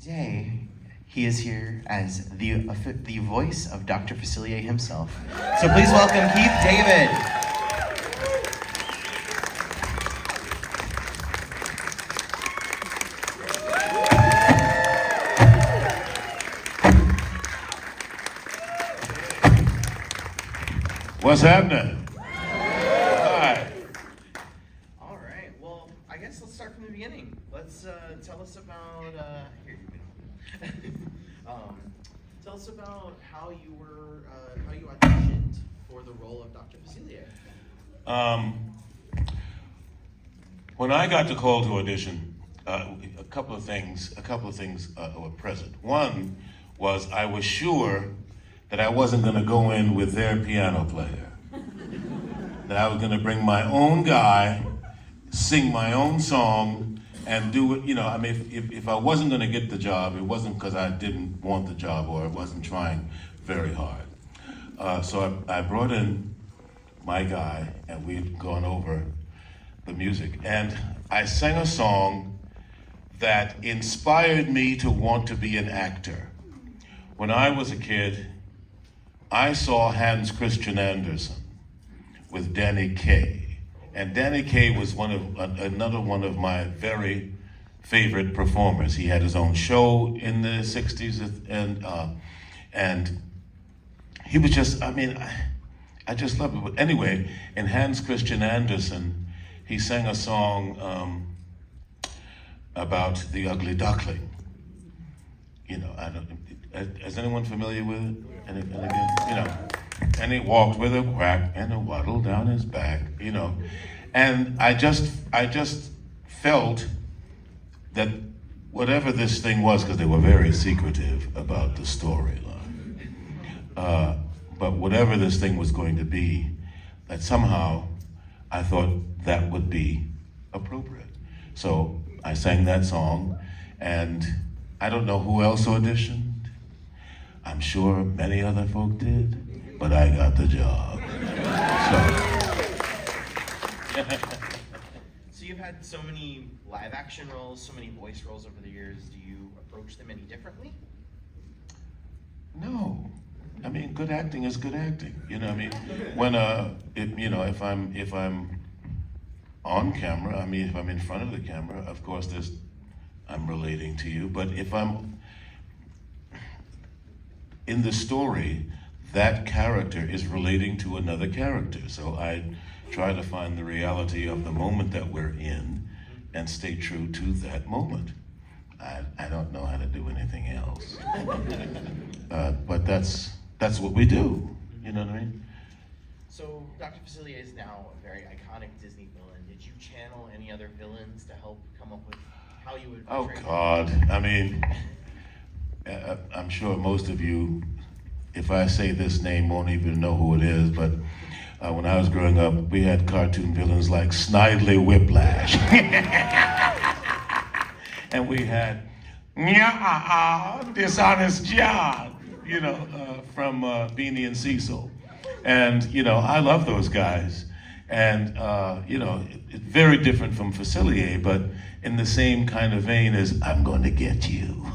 Today, he is here as the voice of Dr. Facilier himself. So please welcome Keith David. What's happening? Hi. All right. Well, I guess let's start from the beginning. Let's tell us about here you go. Tell us about how you auditioned for the role of Dr. Facilier. When I got the call to audition, a couple of things were present. One was I was sure that I wasn't going to go in with their piano player. That I was going to bring my own guy, sing my own song, and do it. You know, I mean, if I wasn't going to get the job, it wasn't because I didn't want the job or I wasn't trying very hard. So I brought in my guy, and we'd gone over the music. And I sang a song that inspired me to want to be an actor. When I was a kid, I saw Hans Christian Andersen with Danny Kaye. And Danny Kaye was another one of my very favorite performers. He had his own show in the 60s, and he was just, I just loved it. But anyway, in Hans Christian Andersen, he sang a song about the ugly duckling. You know, is anyone familiar with it? And again, you know, and he walked with a quack and a waddle down his back, you know. And I just felt that whatever this thing was, because they were very secretive about the storyline, but whatever this thing was going to be, that somehow I thought that would be appropriate. So I sang that song, and I don't know who else auditioned. I'm sure many other folk did, but I got the job. So you've had so many live action roles, so many voice roles over the years. Do you approach them any differently? No, I mean, good acting is good acting. You know, I mean, when if I'm on camera, I mean, if I'm in front of the camera, of course, I'm relating to you. But if I'm in the story, that character is relating to another character. So I try to find the reality of the moment that we're in and stay true to that moment. I don't know how to do anything else. But that's what we do, you know what I mean? So Dr. Facilier is now a very iconic Disney villain. Did you channel any other villains to help come up with how you would portray them? Oh God, I mean, I'm sure most of you, if I say this name, won't even know who it is, but when I was growing up, we had cartoon villains like Snidely Whiplash. And we had Dishonest John, you know, from Beanie and Cecil. And, you know, I love those guys. And, you know, it's very different from Facilier, but in the same kind of vein as, I'm going to get you.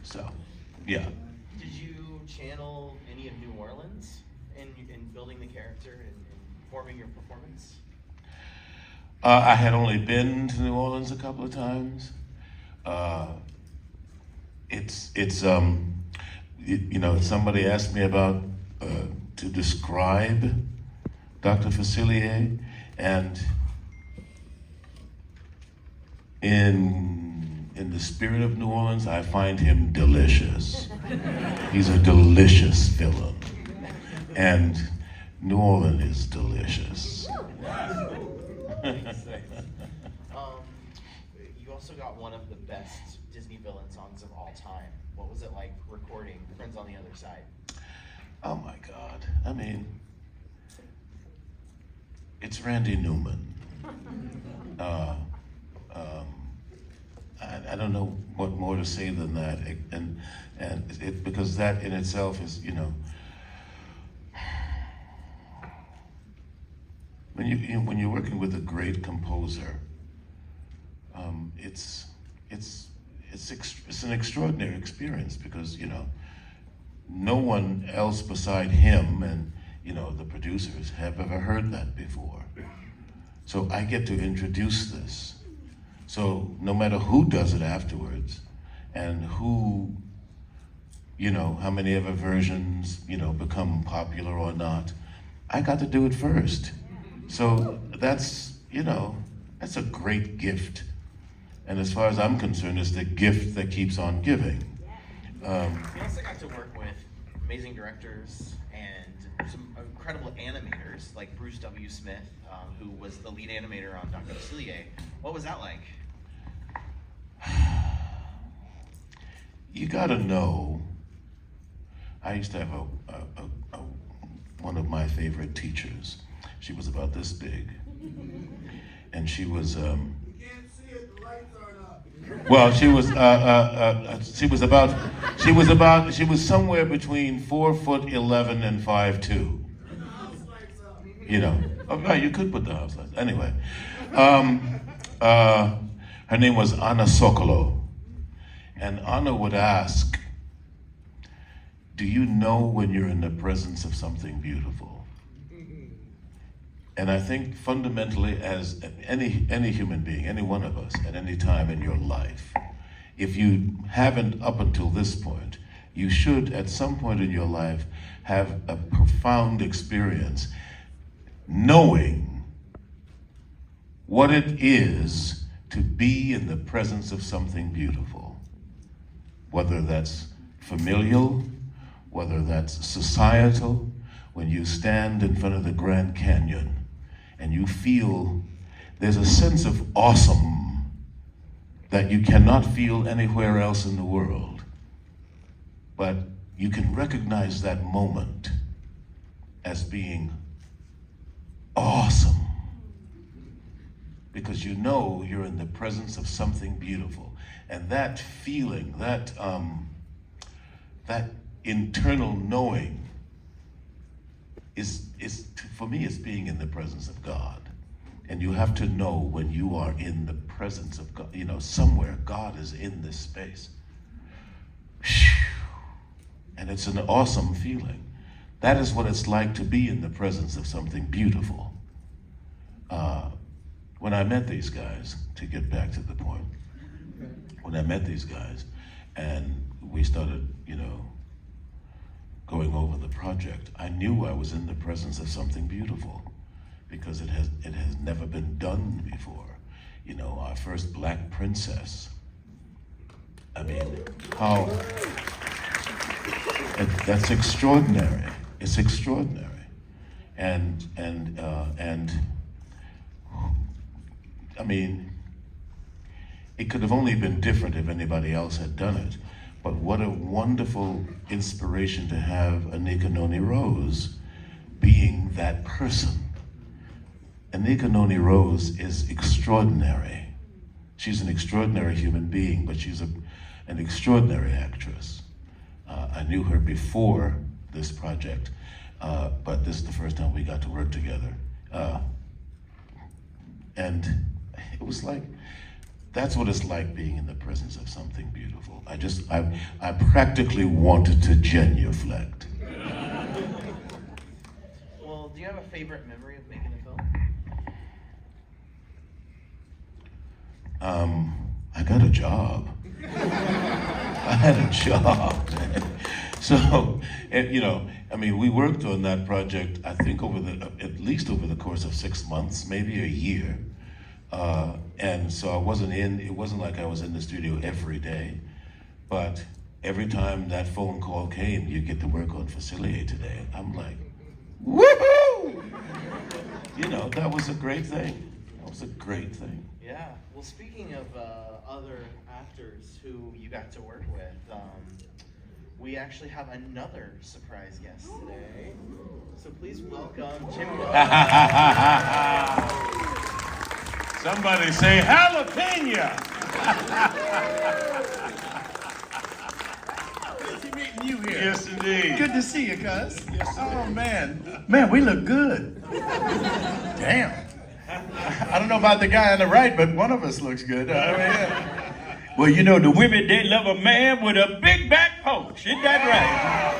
So, yeah. Did you channel any of New Orleans in building the character and forming your performance? I had only been to New Orleans a couple of times. You know, somebody asked me about to describe Dr. Facilier, and in the spirit of New Orleans, I find him delicious. He's a delicious villain, and New Orleans is delicious. You also got one of the best Disney villain songs of all time. What was it like recording Friends on the Other Side? Oh my God, I mean, it's Randy Newman. I don't know what more to say than that, because that in itself is, you know, when you're working with a great composer, it's an extraordinary experience because, you know, no one else beside him and, you know, the producers have ever heard that before. So I get to introduce this. So no matter who does it afterwards and who, you know, how many other versions, you know, become popular or not, I got to do it first. So that's, you know, that's a great gift. And as far as I'm concerned, it's the gift that keeps on giving. We also got to work with amazing directors and some incredible animators like Bruce W. Smith, who was the lead animator on Dr. Facilier. What was that like? You gotta know, I used to have one of my favorite teachers. She was about this big. And she was, well, she was somewhere between 4'11" and 5'2". You know, oh, right, you could put the house lights. Anyway, her name was Anna Sokolo, and Anna would ask, "Do you know when you're in the presence of something beautiful?" And I think fundamentally, as any human being, any one of us, at any time in your life, if you haven't up until this point, you should at some point in your life have a profound experience knowing what it is to be in the presence of something beautiful. Whether that's familial, whether that's societal, when you stand in front of the Grand Canyon and you feel there's a sense of awesome that you cannot feel anywhere else in the world. But you can recognize that moment as being awesome because you know you're in the presence of something beautiful. And that feeling, that internal knowing is for me, it's being in the presence of God. And you have to know when you are in the presence of God, you know, somewhere God is in this space. And it's an awesome feeling. That is what it's like to be in the presence of something beautiful. When I met these guys, to get back to the point, when I met these guys and we started, you know, going over the project, I knew I was in the presence of something beautiful because it has never been done before. You know, our first black princess. I mean, how, that's extraordinary. It's extraordinary. And I mean, it could have only been different if anybody else had done it. But what a wonderful inspiration to have Anika Noni Rose being that person. Anika Noni Rose is extraordinary. She's an extraordinary human being, but she's an extraordinary actress. I knew her before this project, but this is the first time we got to work together. And it was like, that's what it's like being in the presence of something beautiful. I practically wanted to genuflect. Well, do you have a favorite memory of making a film? I got a job. I had a job. So, you know, I mean, we worked on that project, I think at least over the course of 6 months, maybe a year. And so it wasn't like I was in the studio every day, but every time that phone call came, you get to work on Facilier today. I'm like, woohoo! You know, that was a great thing. That was a great thing. Yeah. Well, speaking of other actors who you got to work with, we actually have another surprise guest today. So please welcome Jim Cummings. Somebody say jalapeno. Good to meet you here. Yes, indeed. Good to see you, cuz. Yes, oh, man, we look good. Damn. I don't know about the guy on the right, but one of us looks good. I mean, Well, you know, the women, they love a man with a big back poach. Isn't that right?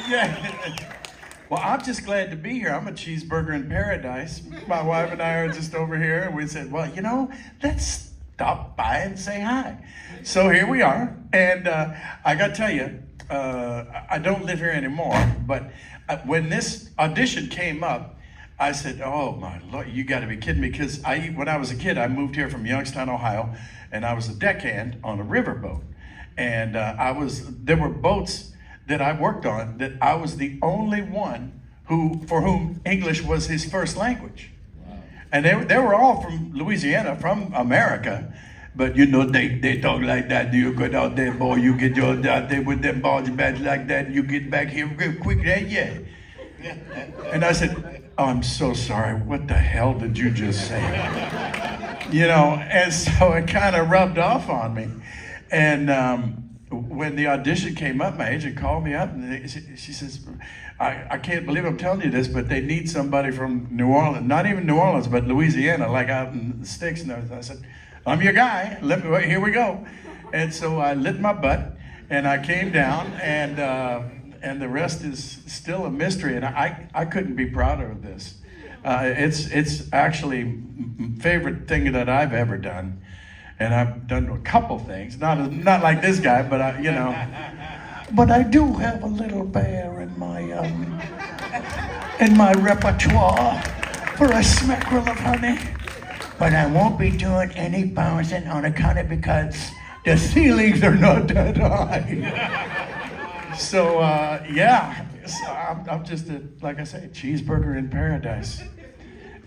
Yeah. Well, I'm just glad to be here. I'm a cheeseburger in paradise. My wife and I are just over here, and we said, well, you know, let's stop by and say hi. So here we are. And I got to tell you, I don't live here anymore, but when this audition came up, I said, oh my Lord, you got to be kidding me. Because when I was a kid, I moved here from Youngstown, Ohio, and I was a deckhand on a riverboat. And there were boats that I worked on that I was the only one for whom English was his first language. Wow. And they were all from Louisiana, from America. But you know, they talk like that. You go out there, boy, you get your out there with them barge bags like that, you get back here real quick, yeah. And I said, oh, I'm so sorry. What the hell did you just say? You know, and so it kind of rubbed off on me. And when the audition came up, my agent called me up and she says, I can't believe I'm telling you this, but they need somebody from New Orleans, not even New Orleans, but Louisiana, like out in the sticks and everything. I said, I'm your guy. Here we go. And so I lit my butt and I came down, and the rest is still a mystery. And I couldn't be prouder of this. It's actually favorite thing that I've ever done. And I've done a couple things, not like this guy, but you know. But I do have a little bear in my repertoire for a smackerel of honey. But I won't be doing any bouncing on account of because the ceilings are not that high. So yeah, so I'm just like I say, cheeseburger in paradise.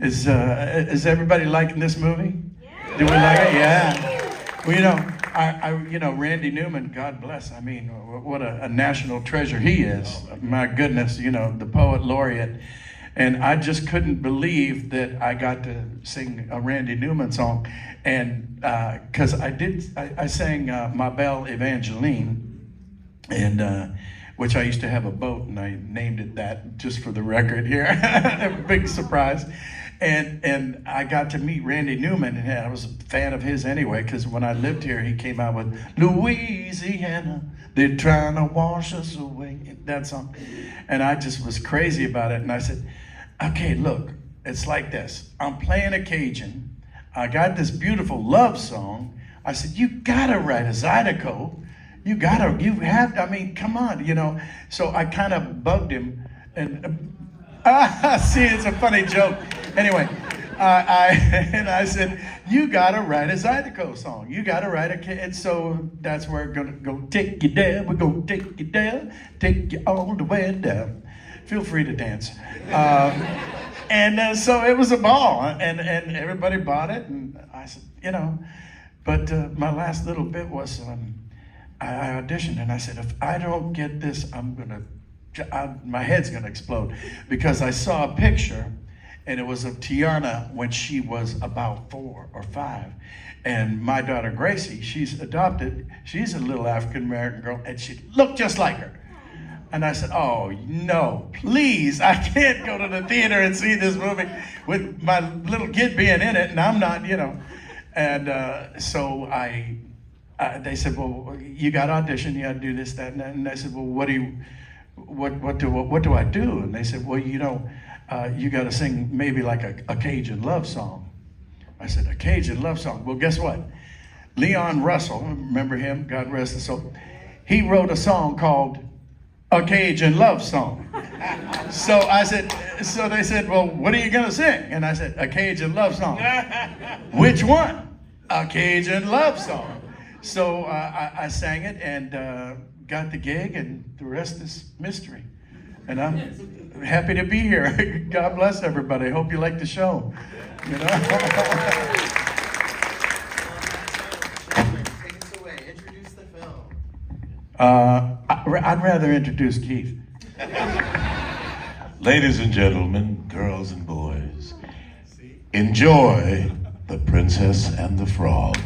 Is everybody liking this movie? Yeah. Do we like it? Yeah. Well, you know, Randy Newman, God bless. I mean, what a national treasure he is. My goodness, you know, the poet laureate. And I just couldn't believe that I got to sing a Randy Newman song. And because I sang Ma Belle Evangeline, and which I used to have a boat, and I named it that just for the record here. A big surprise. And I got to meet Randy Newman, and I was a fan of his anyway, because when I lived here, he came out with Louisiana, they're trying to wash us away, that song. And I just was crazy about it, and I said, okay, look, it's like this. I'm playing a Cajun. I got this beautiful love song. I said, you gotta write a Zydeco. I mean, come on, you know. So I kind of bugged him, and see, it's a funny joke. Anyway, I said, you gotta write a Zydeco song. You gotta write and so that's where we're gonna go take you down. We're gonna take you down, take you all the way down. Feel free to dance. And so it was a ball, and everybody bought it, and I said, you know, but my last little bit was, I auditioned, and I said, if I don't get this, my head's gonna explode, because I saw a picture, and it was of Tiana when she was about 4 or 5. And my daughter Gracie, she's adopted, she's a little African-American girl, and she looked just like her. And I said, oh no, please, I can't go to the theater and see this movie with my little kid being in it, and I'm not, you know. And so they said, well, you got to audition, you got to do this, that, and that. And I said, well, what do I do? And they said, well, you know, you got to sing maybe like a Cajun love song. I said, a Cajun love song? Well, guess what? Leon Russell, remember him? God rest his soul. He wrote a song called A Cajun Love Song. So they said, well, what are you going to sing? And I said, a Cajun love song. Which one? A Cajun love song. So I sang it and got the gig, and the rest is mystery. And I'm happy to be here. God bless everybody. Hope you like the show. You know? Take us away. Introduce the film. I'd rather introduce Keith. Ladies and gentlemen, girls and boys, enjoy The Princess and the Frog.